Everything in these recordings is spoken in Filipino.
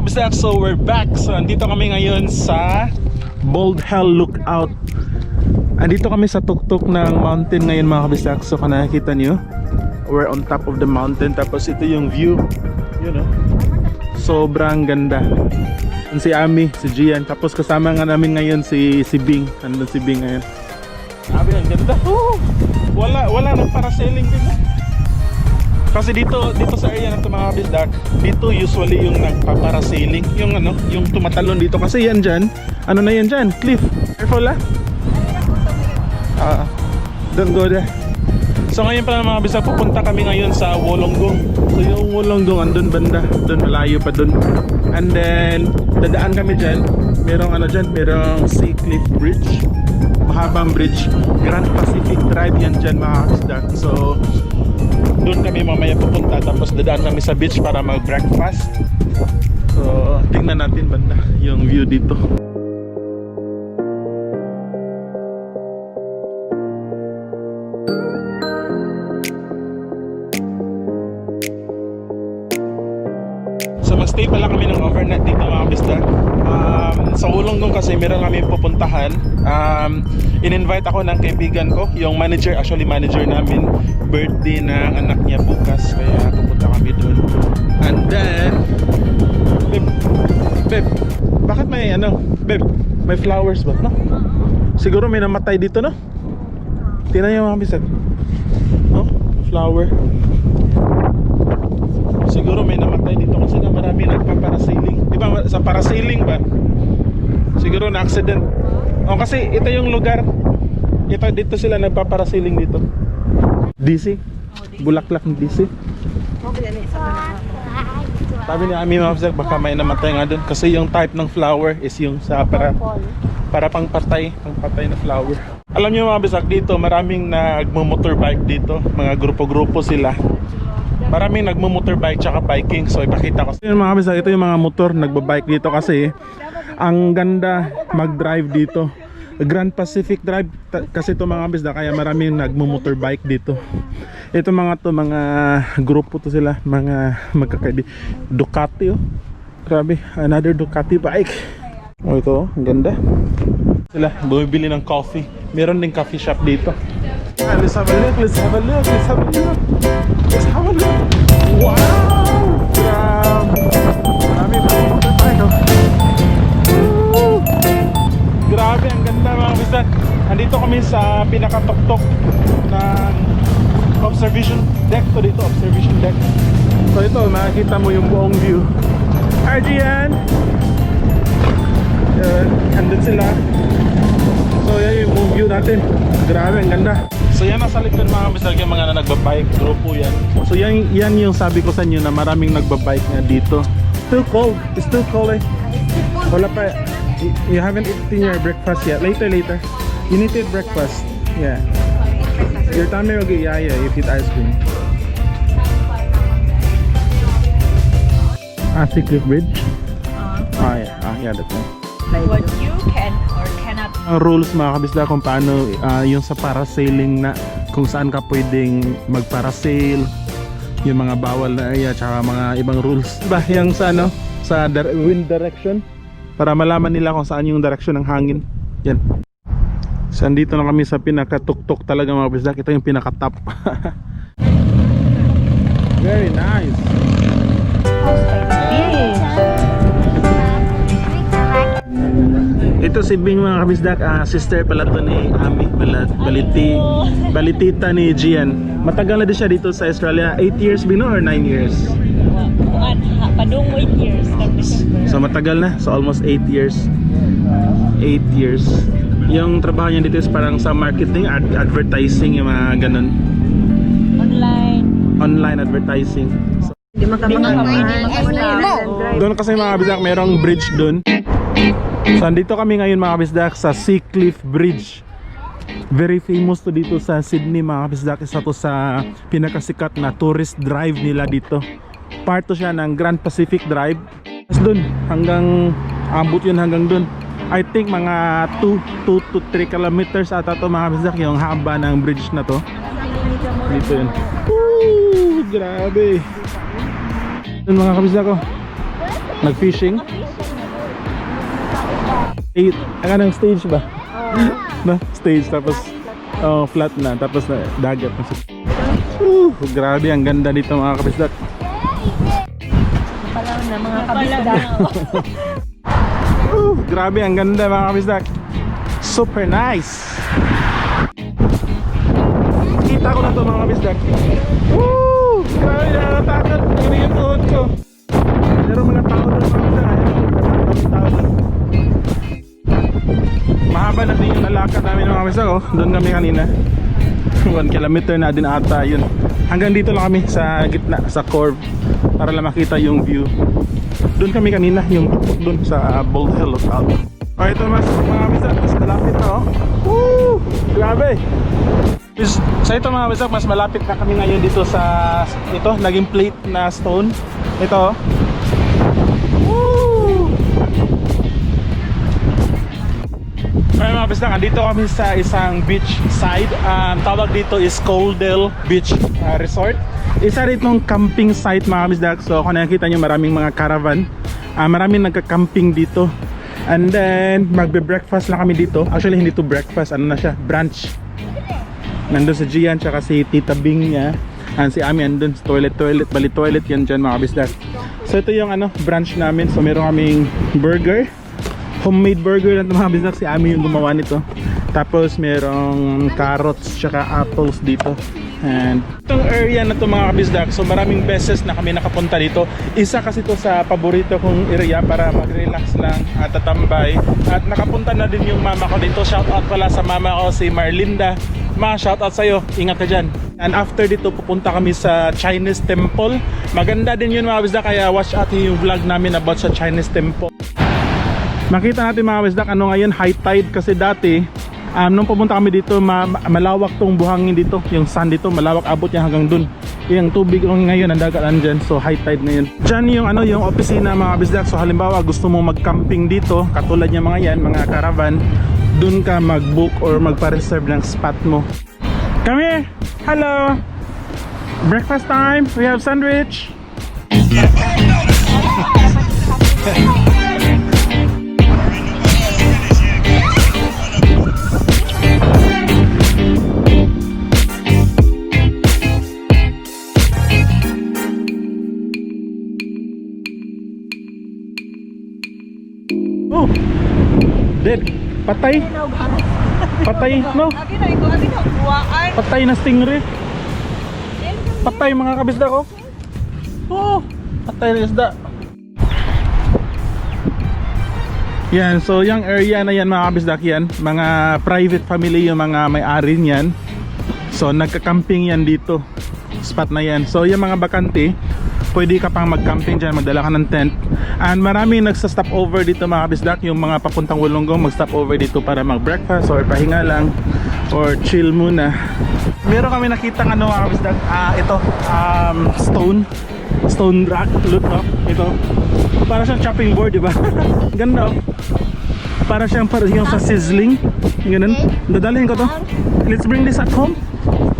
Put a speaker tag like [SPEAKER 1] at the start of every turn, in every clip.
[SPEAKER 1] kabisdak, so we're back. So andito kami ngayon sa Bald Hill Lookout. Andito kami sa tuktok ng mountain ngayon mga kabisdak. So kung nakikita nyo, we're on top of the mountain. Tapos ito yung view, you know, sobrang ganda. Si Ami, si Gian. Tapos kasama nga namin ngayon si Bing. Nandun si Bing ngayon. Sabi, ang ganda. Wala nagparasailing din. Kasi dito sa area na ito mga kabisdak, dito usually yung nagpaparasailing, yung tumatalon dito. Kasi yan dyan, ano na yan dyan? Cliff. Careful don't go there. So ngayon pala mga kabisdak, pupunta kami ngayon sa Wollongong. So yung Wollongong andun banda, doon malayo pa doon. And then dadaan kami dyan, merong Sea Cliff Bridge, mahabang bridge, Grand Pacific Drive yan dyan mga kabisdak. So doon kami mamaya pupunta, tapos dadaan kami sa beach para mag-breakfast. So tingnan natin banda yung view dito. So magstay pala kami ng overnight dito mga kabisdak. Sa Wollongong kasi meron kami pupuntahan. In-invite ako ng kaibigan ko, yung manager namin. Birthday ng anak niya bukas, kaya pupunta kami doon. And then babe, bakit may may flowers ba, no? Siguro may namatay dito, no? Tingnan niyo mga kabisdak, no? Flower. Siguro may namatay dito kasi na marami nagpaparasailing. Di ba sa parasailing ba? Siguro na accident. Kasi ito yung lugar. Dito sila nagpaparasailing dito. DC? Bulaklak ng DC? Sabi ni Ami Mafzak, baka may namatay nga dun. Kasi yung type ng flower is yung sa para pangpatay na flower. Alam niyo mga bisak, dito maraming nagmo-motorbike dito. Mga grupo-grupo sila. Maraming nagmo-motorbike tsaka biking. So ipakita ko. Yung mga bisak, ito yung mga motor nagbabike dito kasi ang ganda mag-drive dito. Grand Pacific Drive kasi ito mga bisda, kaya maraming nagmo-motorbike dito. Ito mga grupo to sila, mga magkakaibigan. Ducati, grabe, another Ducati bike. Ito, ang ganda. Sila bumibili ng coffee. Meron ding coffee shop dito. Let's have a look. Wow! Grabe, grabe, ang ganda mga bisdak. Andito kami sa pinakatuktok ng observation deck to dito, observation deck. So ito, makikita mo yung buong view. RGN! Andun sila. So yan yung view natin. Grabe, ang ganda. So yan nasa likod mga bisdak, yung mga nagbabike, grupo yan. So yan yung sabi ko sa inyo na maraming nagbabike nga dito. Still cold. It's still cold eh. Wala pa. You haven't eaten your breakfast yet. Later. You need to eat breakfast. Yeah. Your tummy will get yaya if you eat ice cream. Sea Cliff Bridge? Yeah, that's right.
[SPEAKER 2] What you can or cannot.
[SPEAKER 1] Rules mga kabisda kung paano yung sa parasailing na kung saan ka pwedeng magparasail, yung mga bawal na area, tsaka mga ibang rules. Diba yung sa wind direction? Para malaman nila kung saan yung direction ng hangin. Yan. So andito na kami sa pinakatuktok talaga mga bisdak. Ito yung pinaka-top. Very nice. Ito si Bing mga kabisdak, sister pala to ni Ami, balitita ni Gian. Matagal na din siya dito sa Australia. 8 years Bing, no? Or 9 years?
[SPEAKER 2] Padung 8 years.
[SPEAKER 1] So matagal na, so almost 8 years. 8 years. Yung trabaho niya dito is parang sa marketing, advertising, yung mga ganun. Online advertising. So, doon kasi mga kabisdak, merong bridge doon. So andito kami ngayon mga kabisdak sa Sea Cliff Bridge. Very famous to dito sa Sydney mga kabisdak. Isa to sa pinakasikat na tourist drive nila dito. Part to siya ng Grand Pacific Drive. Doon hanggang abot yun hanggang doon. I think mga 2 to 3 kilometers ata to mga kabisdak, yung haba ng bridge na to. Dito yun. Grabe. Yun mga kabisdak ko. Nag-fishing? Anong stage ba? No, stage tapos flat na tapos na dagat na. Grabe ang ganda dito mga kabisdak.
[SPEAKER 2] Pala na mga kabisda.
[SPEAKER 1] Grabe ang ganda mga kabisdak. Super nice. Kita ko na to mga kabisdak. Grabe na takot. Ano yung tuhod ko? Pero mga tao doon mga kabisdak. Ayun, tao doon. Mahaba na din yung lalakad namin mga kabisdak. Doon kami kanina. 1 kilometer na din ata yun. Hanggang dito lang kami sa gitna, sa curve, para lang makita yung view. Doon kami kanina, yung tuktok doon sa Bald Hill Lookout. O ito mas mga kabisdak, mas malapit na Woo! Grabe! Sa ito mga kabisdak, mas malapit na kami ngayon dito sa ito, naging plate na stone. Ito mga kabisdak, andito kami sa isang beach side. Tawag dito is Coaldale Beach Resort. Isa ritong camping site mga kabisdak. So kung nakikita nyo, maraming mga caravan, maraming nagka-camping dito. And then magbe-breakfast lang kami dito. Actually hindi to breakfast, ano na siya, brunch. Nandun si Gian tsaka si Tita Bing niya, and si Ami andun sa toilet, bali toilet yan dyan mga kabisdak. So ito yung brunch namin. So meron kaming burger, homemade burger lang ito mga kabisdak. Si Ami yung gumawa nito. Tapos merong carrots tsaka apples dito. And itong area na to mga kabisdak, so maraming beses na kami nakapunta dito. Isa kasi to sa paborito kong area para mag-relax lang at tatambay. At nakapunta na din yung mama ko dito. Shout out pala sa mama ko, si Marlinda. Ma, shout out sa'yo, ingat ka dyan. And after dito pupunta kami sa Chinese temple. Maganda din yun mga kabisdak, kaya watch out yung vlog namin about sa Chinese temple. Makita natin mga kabisdak, ano ngayon, high tide. Kasi dati nung pumunta kami dito, malawak tong buhangin dito. Yung sand dito, malawak, abot niya hanggang dun. Yung tubig ngayon, ang dagat andyan. So high tide ngayon. Diyan yung yung opisina mga kabisdak. So halimbawa gusto mo mag-camping dito, katulad niya mga yan, mga caravan, dun ka mag-book or magpa-reserve ng spot mo. Come here! Hello! Breakfast time! We have sandwich! Oh! Dead! Patay! Patay! No! Patay na stingray! Patay mga kabisda ko! Oh! Patay na isda! Yan, so yung area na yan mga kabisdak yan, mga private family yung mga may-ari niyan. So nagka-camping yan dito, spot na yan. So yung mga bakante, pwede ka pang mag-camping dyan, magdala ka ng tent. And marami nagsa-stop over dito mga kabisdak, yung mga papuntang Wollongong mag-stop over dito para mag-breakfast or pahinga lang or chill muna. Meron kami nakita mga kabisdak, ito, stone rock, look ito. Para siyang chopping board, di ba? Ganda Para siyang yung sa sizzling. Yung ganun. Dadalhin ko to. Let's bring this at home.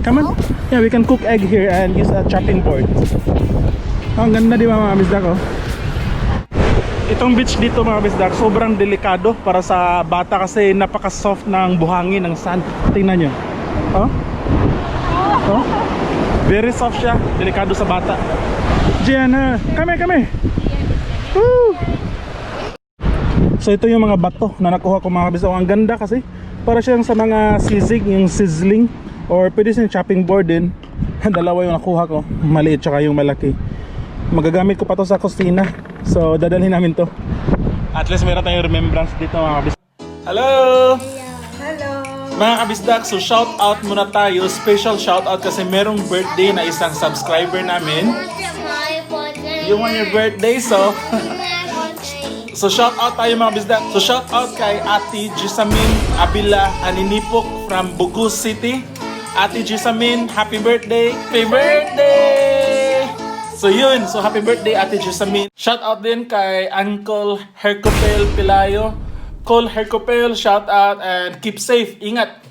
[SPEAKER 1] Come on. Yeah, we can cook egg here and use a chopping board. Ang ganda di ba mga kabisdak Itong beach dito mga kabisdak, sobrang delikado para sa bata kasi napaka-soft ng buhangin ng sand. Tingnan nyo. Very soft siya. Delikado sa bata. Gianna, come here. Woo! So ito yung mga bato na nakuha ko mga kabisdak. Ang ganda kasi para siyang sa mga sisig, yung sizzling, or pwede siyang chopping board din. Dalawa yung nakuha ko, maliit tsaka yung malaki. Magagamit ko pa to sa kusina. So dadalhin namin to. At least meron tayong remembrance dito mga kabisdak. Hello!
[SPEAKER 2] Hello!
[SPEAKER 1] Mga kabisdak, so shout out muna tayo. Special shout out kasi merong birthday na isang subscriber namin. You want your birthday, so so shout out tayo mga bisdak. So shout out kay Ate Jisamin Abila Aninipok from Bugos City. Ate Jisamin, happy birthday! Happy birthday! So yun, so happy birthday Ate Jisamin. Shout out din kay Uncle Hercopel Pilayo. Call Hercopel, shout out and keep safe. Ingat!